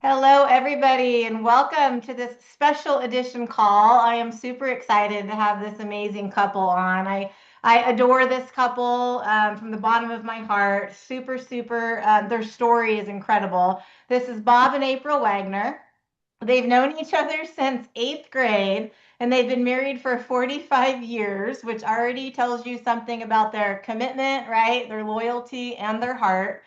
Hello, everybody, and welcome to this special edition call. I am super excited to have this amazing couple on. I adore this couple from the bottom of my heart. Super. Their story is incredible. This is Bob and April Wagner. They've known each other since eighth grade, and they've been married for 45 years, which already tells you something about their commitment, right? Their loyalty and their heart.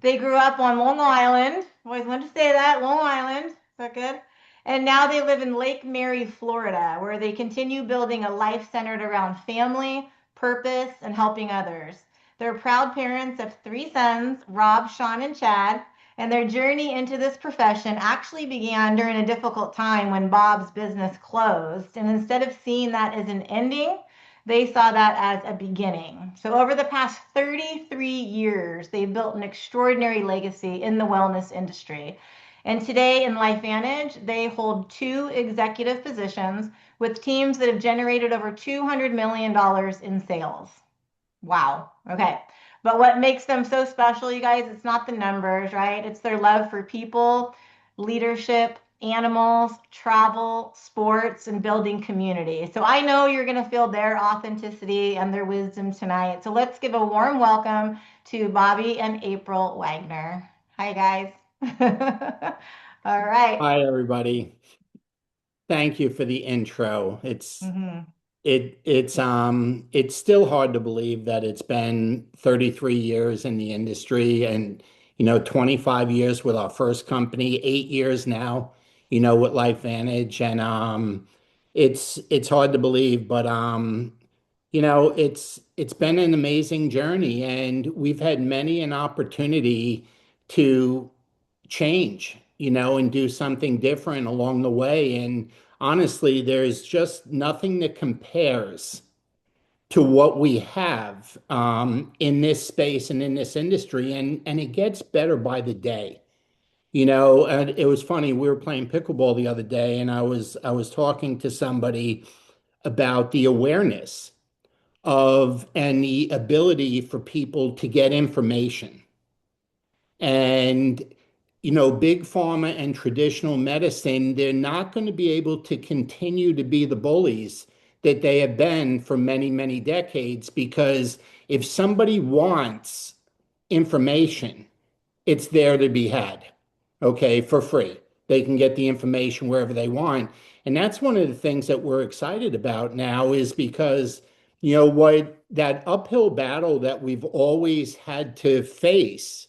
They grew up on Long Island. Always wanted to say that, Long Island. Is that good? And now they live in Lake Mary, Florida, where they continue building a life centered around family, purpose, and helping others. They're proud parents of three sons, Rob, Sean, and Chad, and their journey into this profession actually began during a difficult time when Bob's business closed. And instead of seeing that as an ending, they saw that as a beginning. So, over the past 33 years, they've built an extraordinary legacy in the wellness industry. And today in LifeVantage, they hold two executive positions with teams that have generated over $200 million in sales. Wow. Okay. But what makes them so special, you guys, it's not the numbers, right? It's their love for people, leadership, animals, travel, sports, and building community. So I know you're going to feel their authenticity and their wisdom tonight. So let's give a warm welcome to Bobby and April Wagner. Hi, guys. All right. Hi, everybody. Thank you for the intro. Mhm. It's still hard to believe that it's been 33 years in the industry and 25 years with our first company, 8 years now, with LifeVantage. And it's hard to believe, but it's been an amazing journey and we've had many an opportunity to change, and do something different along the way. And honestly, there's just nothing that compares to what we have in this space and in this industry. And it gets better by the day. And it was funny, we were playing pickleball the other day, and I was talking to somebody about the awareness of and the ability for people to get information. And big pharma and traditional medicine, they're not going to be able to continue to be the bullies that they have been for many, many decades, because if somebody wants information, it's there to be had, okay, for free. They can get the information wherever they want. And that's one of the things that we're excited about now, is because, what that uphill battle that we've always had to face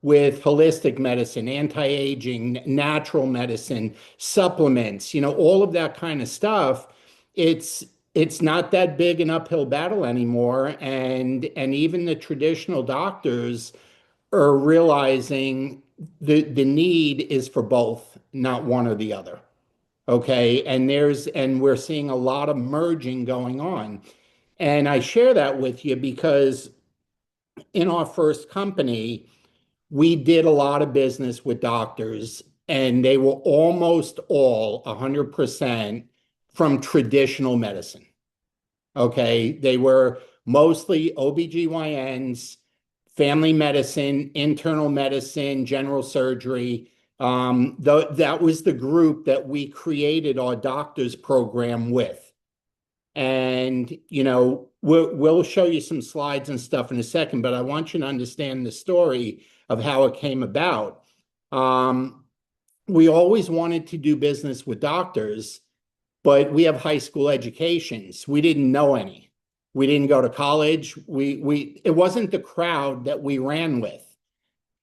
with holistic medicine, anti-aging, natural medicine, supplements, all of that kind of stuff, it's not that big an uphill battle anymore. And even the traditional doctors are realizing the need is for both, not one or the other. Okay. And we're seeing a lot of merging going on. And I share that with you because in our first company, we did a lot of business with doctors, and they were almost all 100% from traditional medicine. Okay. They were mostly OBGYNs, family medicine, internal medicine, general surgery. That was the group that we created our doctors program with. And, we'll show you some slides and stuff in a second, but I want you to understand the story of how it came about. Um, we always wanted to do business with doctors, but we have high school educations. We didn't know any. We didn't go to college. It wasn't the crowd that we ran with,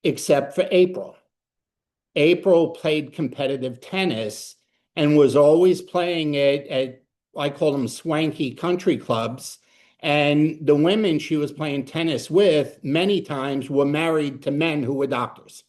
except for April. April played competitive tennis and was always playing it at, I call them swanky country clubs. And the women she was playing tennis with many times were married to men who were doctors.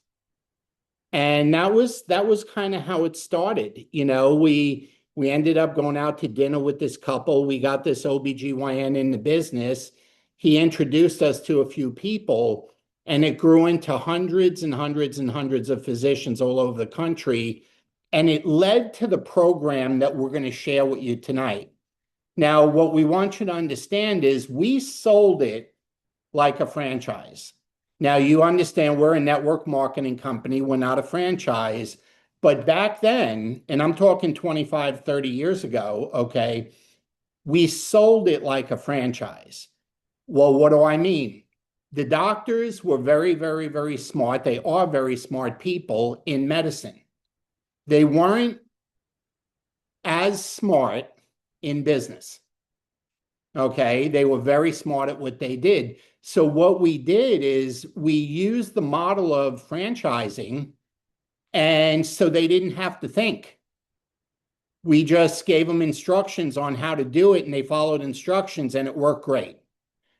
And that was kind of how it started. We ended up going out to dinner with this couple. We got this OBGYN in the business. He introduced us to a few people, and it grew into hundreds and hundreds and hundreds of physicians all over the country. And it led to the program that we're going to share with you tonight. Now, what we want you to understand is we sold it like a franchise. Now, you understand we're a network marketing company. We're not a franchise, But back then, and I'm talking 25, 30 years ago, okay, we sold it like a franchise. Well, what do I mean? The doctors were very, very, very smart. They are very smart people in medicine. They weren't as smart in business. Okay. They were very smart at what they did. So, what we did is we used the model of franchising, and so they didn't have to think. We just gave them instructions on how to do it, and they followed instructions, and it worked great.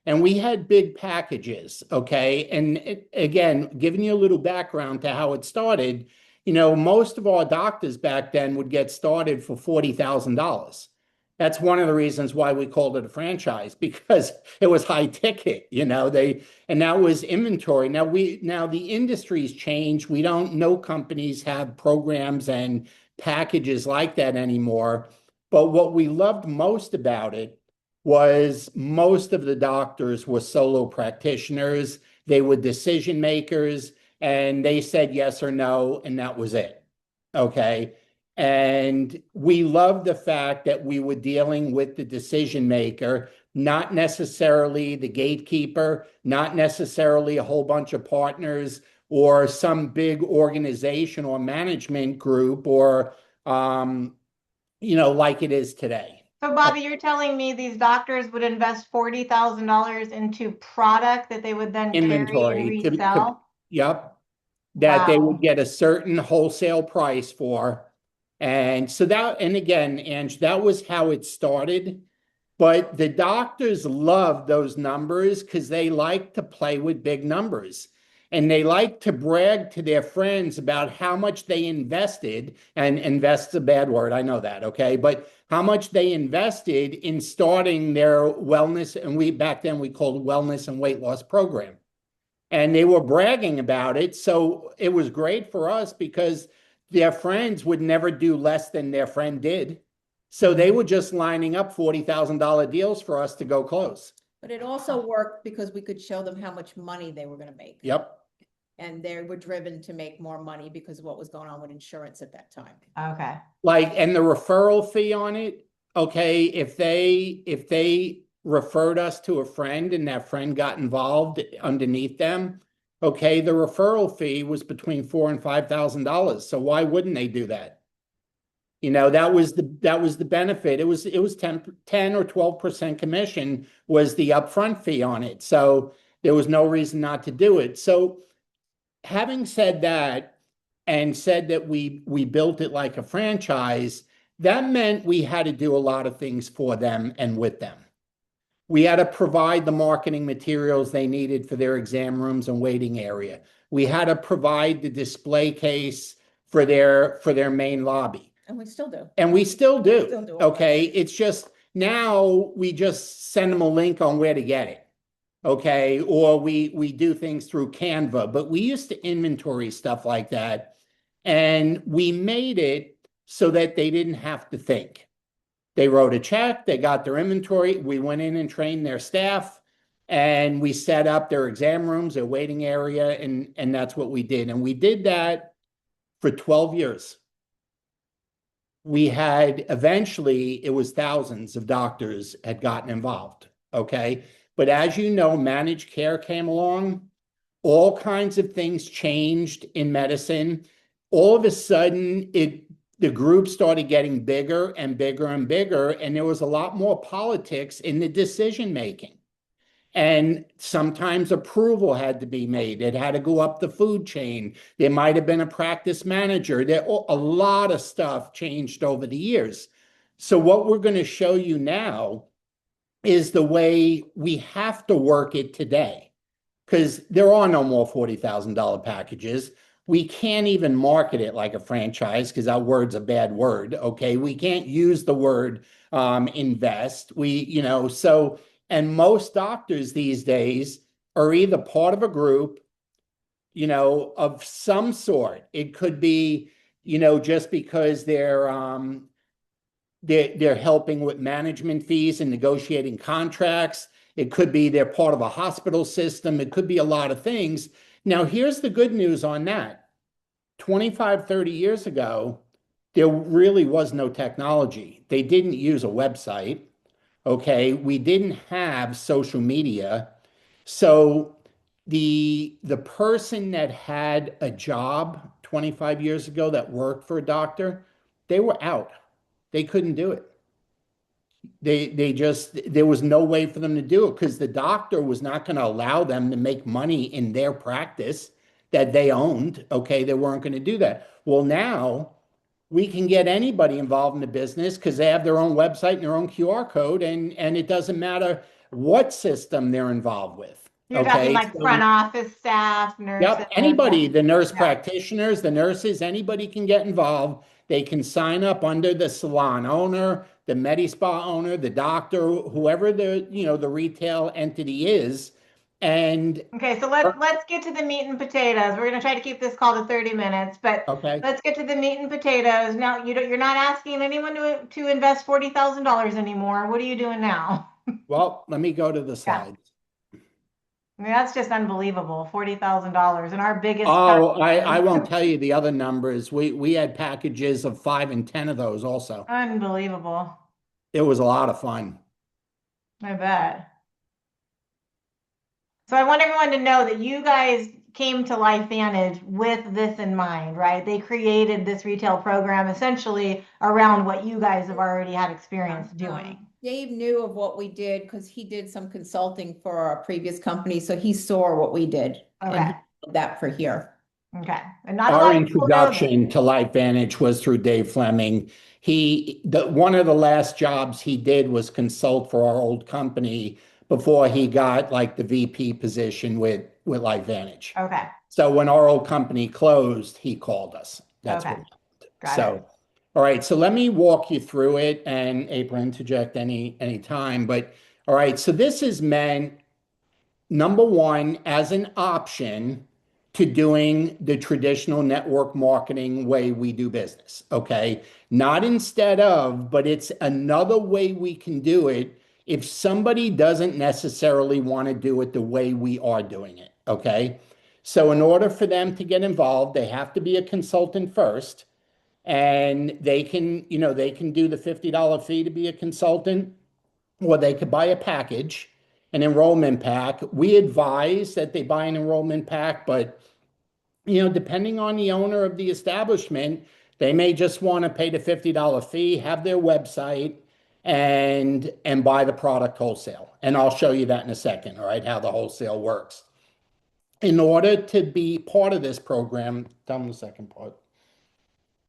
And we had big packages, okay? And again, giving you a little background to how it started, most of our doctors back then would get started for $40,000. That's one of the reasons why we called it a franchise, because it was high ticket, and that was inventory. Now the industry's changed. We don't know companies have programs and packages like that anymore. But what we loved most about it was most of the doctors were solo practitioners. They were decision makers, and they said yes or no, and that was it. Okay. And we loved the fact that we were dealing with the decision maker, not necessarily the gatekeeper, not necessarily a whole bunch of partners or some big organization or management group or, like it is today. So, Bobby, you're telling me these doctors would invest $40,000 into product that they would then carry and Inventory resell? yep, that they would Wow. get a certain wholesale price for. And so and again, Ange, that was how it started. But the doctors love those numbers because they like to play with big numbers. And they like to brag to their friends about how much they invested, and invest's a bad word, I know that, okay? But how much they invested in starting their wellness, and back then we called it wellness and weight loss program. And they were bragging about it. So it was great for us because their friends would never do less than their friend did. So they were just lining up $40,000 deals for us to go close. But it also worked because we could show them how much money they were going to make. Yep. And they were driven to make more money because of what was going on with insurance at that time. Okay. And the referral fee on it, okay, if they referred us to a friend and that friend got involved underneath them, okay, the referral fee was between $4,000 and $5,000. So why wouldn't they do that? That was the benefit. It was 10 or 12% commission was the upfront fee on it. So there was no reason not to do it. So having said that, and said that we built it like a franchise, that meant we had to do a lot of things for them and with them. We had to provide the marketing materials they needed for their exam rooms and waiting area. We had to provide the display case for their main lobby. And we still do. And we still do. Still do. Okay. It's just now we just send them a link on where to get it. Okay. Or we do things through Canva, but we used to inventory stuff like that. And we made it so that they didn't have to think. They wrote a check, they got their inventory. We went in and trained their staff, and we set up their exam rooms, their waiting area, and that's what we did. And we did that for 12 years. We had eventually, it was thousands of doctors had gotten involved. Okay. But as you know, managed care came along. All kinds of things changed in medicine. All of a sudden, the group started getting bigger and bigger and bigger, and there was a lot more politics in the decision making. And sometimes approval had to be made. It had to go up the food chain. There might have been a practice manager. A lot of stuff changed over the years. So what we're going to show you now is the way we have to work it today, because there are no more $40,000 packages. We can't even market it like a franchise because that word's a bad word. Okay. We can't use the word invest. And most doctors these days are either part of a group, of some sort. It could be, just because they're helping with management fees and negotiating contracts. It could be they're part of a hospital system. It could be a lot of things. Now, here's the good news on that. 25, 30 years ago, there really was no technology. They didn't use a website. Okay. We didn't have social media. So the person that had a job 25 years ago that worked for a doctor, they were out. They couldn't do it. They just there was no way for them to do it because the doctor was not going to allow them to make money in their practice that they owned. Okay, they weren't going to do that. Well, now we can get anybody involved in the business because they have their own website and their own QR code, and it doesn't matter what system they're involved with. You're talking Okay, like front office staff, nurses. yep, anybody, Yeah. the nurse Yeah. practitioners, the nurses, anybody can get involved. They can sign up under the salon owner, the Medi Spa owner, the doctor, whoever the retail entity is. And Okay, so let's get to the meat and potatoes. We're going to try to keep this call to 30 minutes, but okay, let's get to the meat and potatoes. Now, you're not asking anyone to invest $40,000 anymore. What are you doing now? well, let me go to the Yeah. slides. I mean, that's just unbelievable. $40,000. And our biggest Oh, I customer, won't tell you the other numbers. We had packages of 5 and 10 of those also. unbelievable. It was a lot of fun. I bet. So I want everyone to know that you guys came to LifeVantage with this in mind, right? They created this retail program essentially around what you guys have already had experience doing. Dave knew of what we did because he did some consulting for our previous company, so he saw what we did. And Okay. he did that for here. Okay. And not a Our lot of people know that. introduction to LifeVantage was through Dave Fleming. One of the last jobs he did was consult for our old company before he got like the VP position with LifeVantage. Okay. So when our old company closed, he called us. That's Okay. what happened. Got So, it. all right. So let me walk you through it, and April, interject any time. But all right. So this is meant, number one, as an option to doing the traditional network marketing way we do business. Okay. Not instead of, but it's another way we can do it if somebody doesn't necessarily want to do it the way we are doing it. Okay. So in order for them to get involved, they have to be a consultant first. And they can do the $50 fee to be a consultant, or they could buy a package, an enrollment pack. We advise that they buy an enrollment pack, but depending on the owner of the establishment, they may just want to pay the $50 fee, have their website, and buy the product wholesale. And I'll show you that in a second, all right, how the wholesale works. In order to be part of this program, tell them the second part.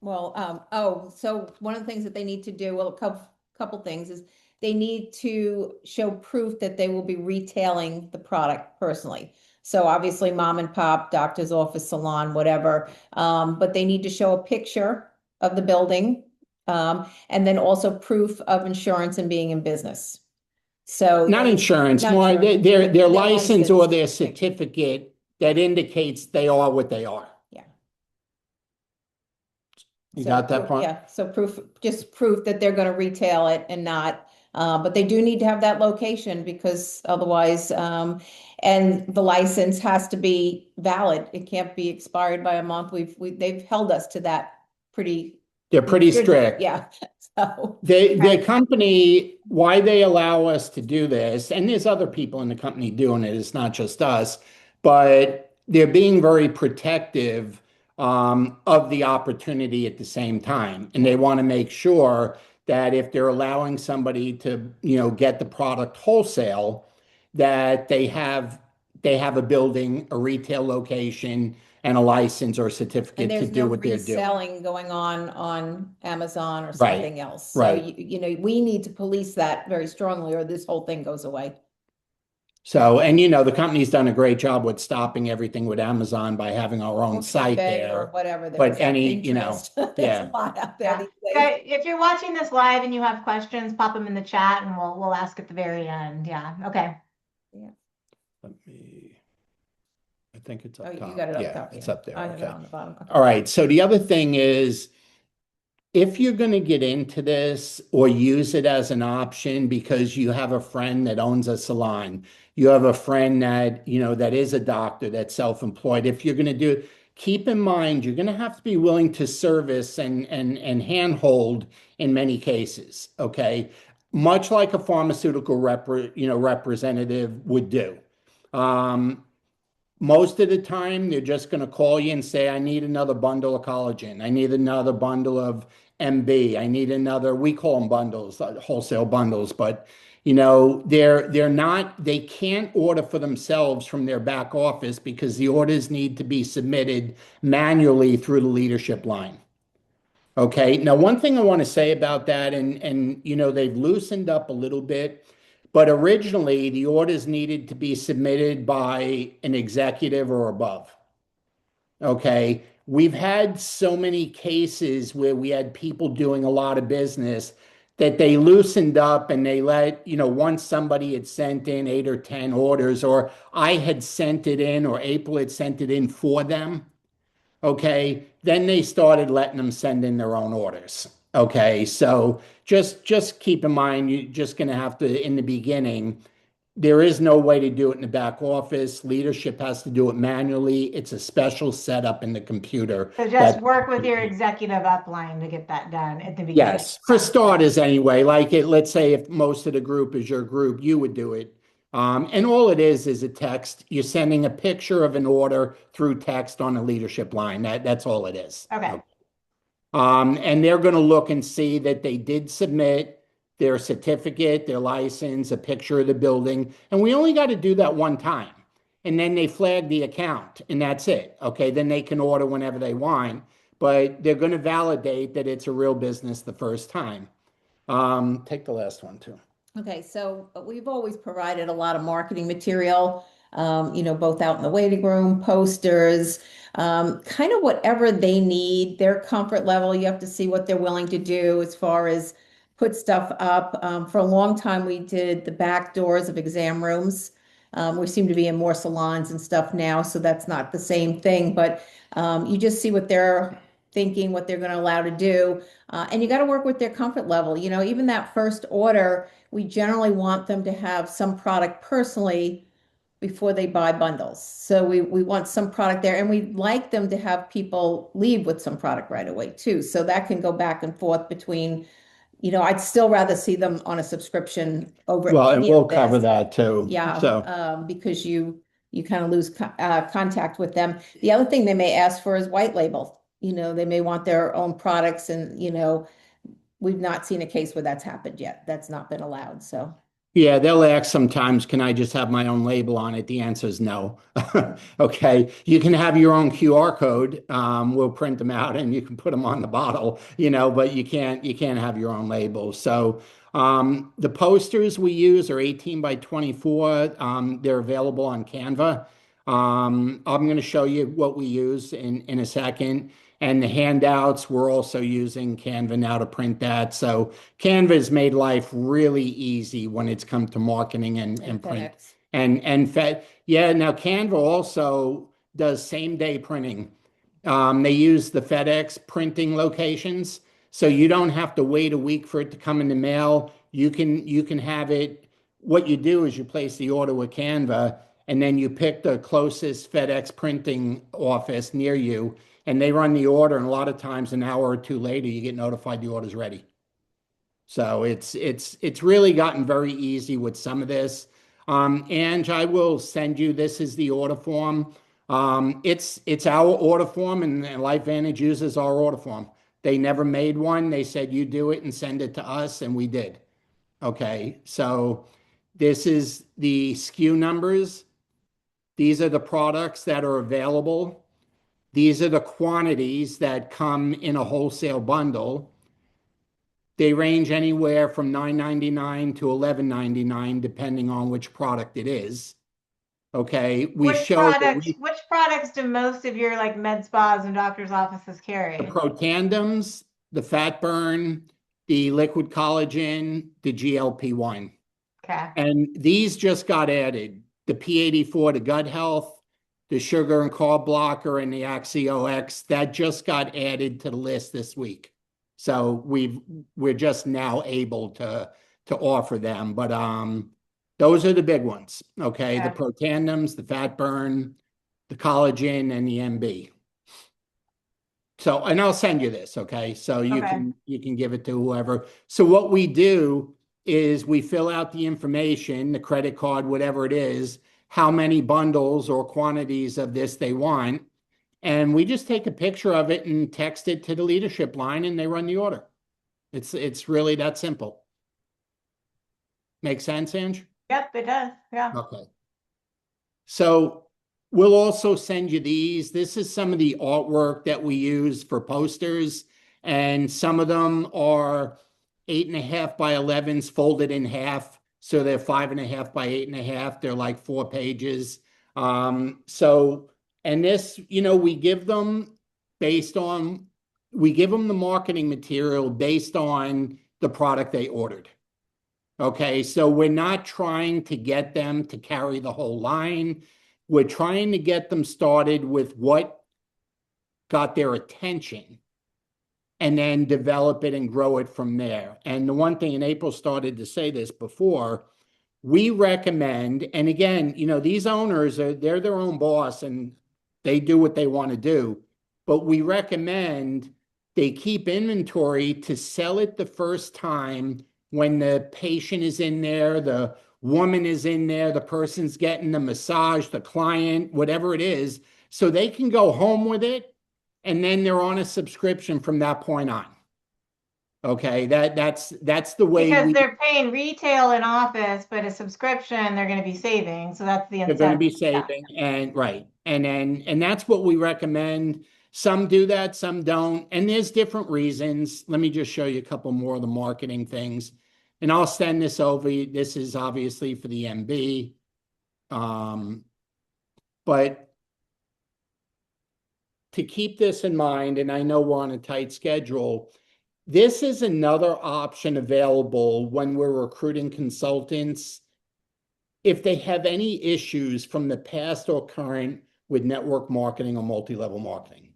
Well, so one of the things that they need to do, well, couple things is they need to show proof that they will be retailing the product personally. So obviously mom and pop, doctor's office, salon, whatever. But they need to show a picture of the building. And then also proof of insurance and being in business. So Not insurance, not more insurance. their Their license or their license. certificate that indicates they are what they are. Yeah. You So got that proof- part? Yeah, so just proof that they're gonna retail it and not, but they do need to have that location because otherwise, and the license has to be valid. It can't be expired by a month. They've held us to that pretty. They're pretty strict. Yeah, so. The company, why they allow us to do this, and there's other people in the company doing it, it's not just us, but they're being very protective of the opportunity at the same time. And they want to make sure that if they're allowing somebody to, get the product wholesale, that they have a building, a retail location, and a license or certificate And to there's do no what they're doing. reselling going on Amazon or Right, something else. So right. we need to police that very strongly or this whole thing goes away. So, and the company's done a great job with stopping everything with Amazon by having our own Or site eBay or there. whatever. But there's that any, Pinterest. There's yeah. a lot out there Yeah. these days. Okay, if you're watching this live and you have questions, pop them in the chat and we'll ask at the very end. Yeah. Okay. I think it's up Oh, top. you got it up Yeah, top. it's yeah. up there. I have it Okay. on the bottom. Okay. All right. So the other thing is, if you're going to get into this or use it as an option because you have a friend that owns a salon, you have a friend that, that is a doctor, that's self-employed. If you're going to do it, keep in mind you're going to have to be willing to service and handhold in many cases, okay? Much like a pharmaceutical representative would do. Um, Most of the time, they're just going to call you and say, I need another bundle of collagen. I need another bundle of MB. I need another, we call them bundles, wholesale bundles, but they're not, they can't order for themselves from their back office because the orders need to be submitted manually through the leadership line. Okay. Now, one thing I want to say about that, and they've loosened up a little bit, but originally the orders needed to be submitted by an executive or above. Okay. We've had so many cases where we had people doing a lot of business that they loosened up and they let, once somebody had sent in 8 or 10 orders, or I had sent it in, or April had sent it in for them. Okay, then they started letting them send in their own orders. Okay, so just keep in mind, you're just going to have to, in the beginning, there is no way to do it in the back office. Leadership has to do it manually. It's a special setup in the computer So just that, work with your executive upline to get that done at the beginning. yes, for starters anyway, like let's say if most of the group is your group, you would do it. And all it is a text. You're sending a picture of an order through text on a leadership line. That's all it is. Okay. And they're going to look and see that they did submit their certificate, their license, a picture of the building. And we only got to do that one time. And then they flag the account, and that's it. Okay, then they can order whenever they want, but they're going to validate that it's a real business the first time. Take the last one too. Okay, so we've always provided a lot of marketing material, both out in the waiting room, posters, kind of whatever they need, their comfort level. You have to see what they're willing to do as far as put stuff up. For a long time, we did the back doors of exam rooms. We seem to be in more salons and stuff now, so that's not the same thing, but you just see what they're thinking, what they're going to allow to do. And you got to work with their comfort level. Even that first order, we generally want them to have some product personally before they buy bundles. So we want some product there, and we'd like them to have people leave with some product right away too. So that can go back and forth between, I'd still rather see them on a subscription over Well, and any we'll of this. cover that too. Yeah, So, because you kind of lose contact with them. The other thing they may ask for is white label. They may want their own products, and we've not seen a case where that's happened yet. That's not been allowed. So yeah, they'll ask sometimes, can I just have my own label on it? The answer is no. Okay. You can have your own QR code. We'll print them out and you can put them on the bottle, but you can't have your own label. So the posters we use are 18 by 24. They're available on Canva. I'm going to show you what we use in a second. And the handouts, we're also using Canva now to print that. So Canva has made life really easy when it's come to marketing and print. FedEx. Yeah, now Canva also does same day printing. They use the FedEx printing locations, so you don't have to wait a week for it to come in the mail. You can have it. What you do is you place the order with Canva, and then you pick the closest FedEx printing office near you, and they run the order. And a lot of times, an hour or two later, you get notified the order's ready. So it's really gotten very easy with some of this. And I will send you, this is the order form. It's our order form, and LifeVantage uses our order form. They never made one. They said, you do it and send it to us, and we did. Okay, so this is the SKU numbers. These are the products that are available. These are the quantities that come in a wholesale bundle. They range anywhere from $9.99 to $11.99, depending on which product it is. Okay, Which products do most of your like med spas and doctors' offices carry? The Protandems, the fat burn, the liquid collagen, the GLP-1. Okay. And these just got added. The P84, the gut health, the sugar and carb blocker, and the AxioX, that just got added to the list this week. So we're just now able to offer them. But those are the big ones. Okay. The Protandems, the fat burn, the collagen, and the MB. So, and I'll send you this, okay? So Okay. you can give it to whoever. So what we do is we fill out the information, the credit card, whatever it is, how many bundles or quantities of this they want, and we just take a picture of it and text it to the leadership line, and they run the order. It's really that simple. Make sense, Ange? Yep, it does. Yeah. Okay. So we'll also send you these. This is some of the artwork that we use for posters, and some of them are 8.5 by 11s folded in half. So they're 5.5 by 8.5. They're like 4 pages. So, and this, we give them we give them the marketing material based on the product they ordered. Okay, so we're not trying to get them to carry the whole line. We're trying to get them started with what got their attention and then develop it and grow it from there. And the one thing, and April started to say this before, we recommend, and again, these owners they're their own boss and they do what they want to do, but we recommend they keep inventory to sell it the first time when the patient is in there, the woman is in there, the person's getting the massage, the client, whatever it is, so they can go home with it and then they're on a subscription from that point on. Okay, that's the way Because they're paying retail in office, but a subscription they're going to be saving. So that's the they're going to incentive. be saving, and right. And that's what we recommend. Some do that, some don't. And there's different reasons. Let me just show you a couple more of the marketing things. And I'll send this over. This is obviously for the MB. But to keep this in mind, and I know we're on a tight schedule, this is another option available when we're recruiting consultants if they have any issues from the past or current with network marketing or multi-level marketing.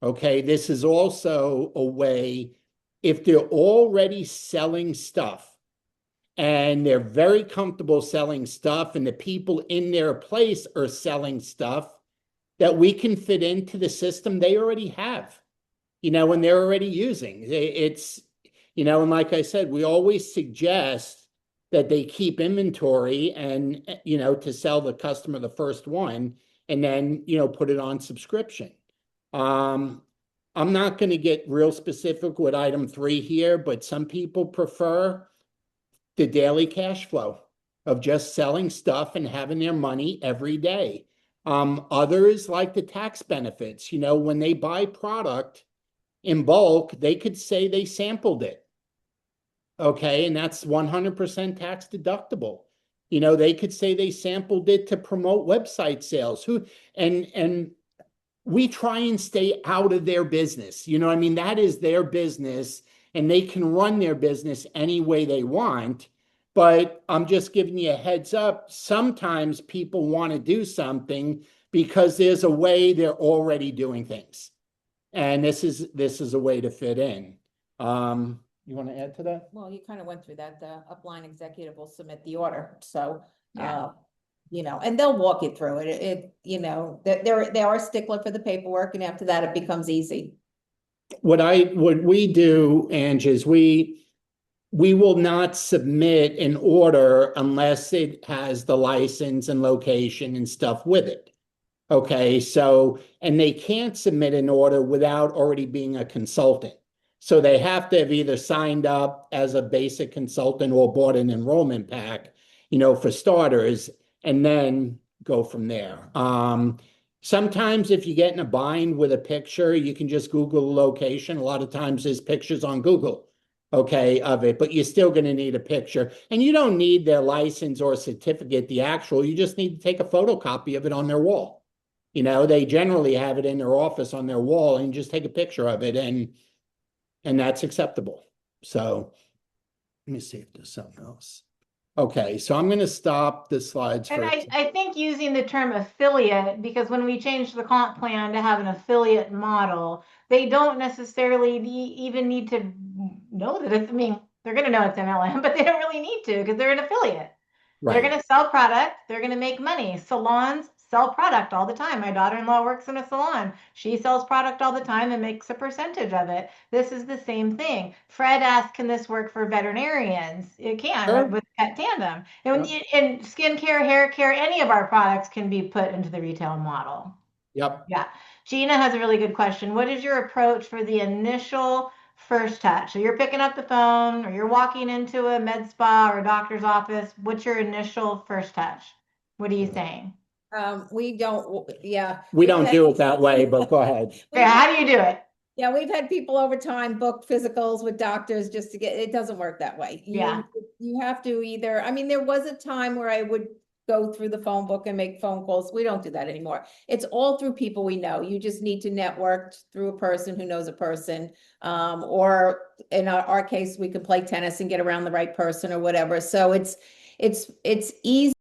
Okay, this is also a way, if they're already selling stuff and they're very comfortable selling stuff and the people in their place are selling stuff, that we can fit into the system they already have, and they're already using. It's, and like I said, we always suggest that they keep inventory and, to sell the customer the first one and then, put it on subscription. I'm not going to get real specific with item 3 here, but some people prefer the daily cash flow of just selling stuff and having their money every day. Others like the tax benefits. When they buy product in bulk, they could say they sampled it. Okay, and that's 100% tax deductible. They could say they sampled it to promote website sales. And we try and stay out of their business. That is their business, and they can run their business any way they want. But I'm just giving you a heads up. Sometimes people want to do something because there's a way they're already doing things. And this is a way to fit in. You want to add to that? Well, you kind of went through that. The upline executive will submit the order. So, Yeah. And they'll walk you through it. They are a stickler for the paperwork, and after that, it becomes easy. What we do, Ange, is we will not submit an order unless it has the license and location and stuff with it. Okay, so, and they can't submit an order without already being a consultant. So they have to have either signed up as a basic consultant or bought an enrollment pack, for starters, and then go from there. Sometimes if you get in a bind with a picture, you can just Google the location. A lot of times there's pictures on Google, okay, of it, but you're still going to need a picture. And you don't need their license or certificate, the actual, you just need to take a photocopy of it on their wall. They generally have it in their office on their wall, and just take a picture of it, and that's acceptable. So let me see if there's something else. Okay, so I'm going to stop the slides And first. I think using the term affiliate, because when we changed the comp plan to have an affiliate model, they don't necessarily even need to know that it's, they're going to know it's MLM, but they don't really need to because they're an affiliate. They're Right. going to sell product. They're going to make money. Salons sell product all the time. My daughter-in-law works in a salon. She sells product all the time and makes a percentage of it. This is the same thing. Fred asked, can this work for veterinarians? It can Sure. with Pet Tandem. And, Yep. and skincare, hair care, any of our products can be put into the retail model. Yep. Yeah. Gina has a really good question. What is your approach for the initial first touch? So you're picking up the phone or you're walking into a med spa or a doctor's office. What's your initial first touch? What are you saying? We don't, yeah. We don't do it that way, but go ahead. Yeah, how do you do it? Yeah, we've had people over time book physicals with doctors just to get, it doesn't work that way. Yeah. You have to either, I mean, there was a time where I would go through the phone book and make phone calls. We don't do that anymore. It's all through people we know. You just need to network through a person who knows a person. Or in our case, we could play tennis and get around the right person or whatever. So it's easy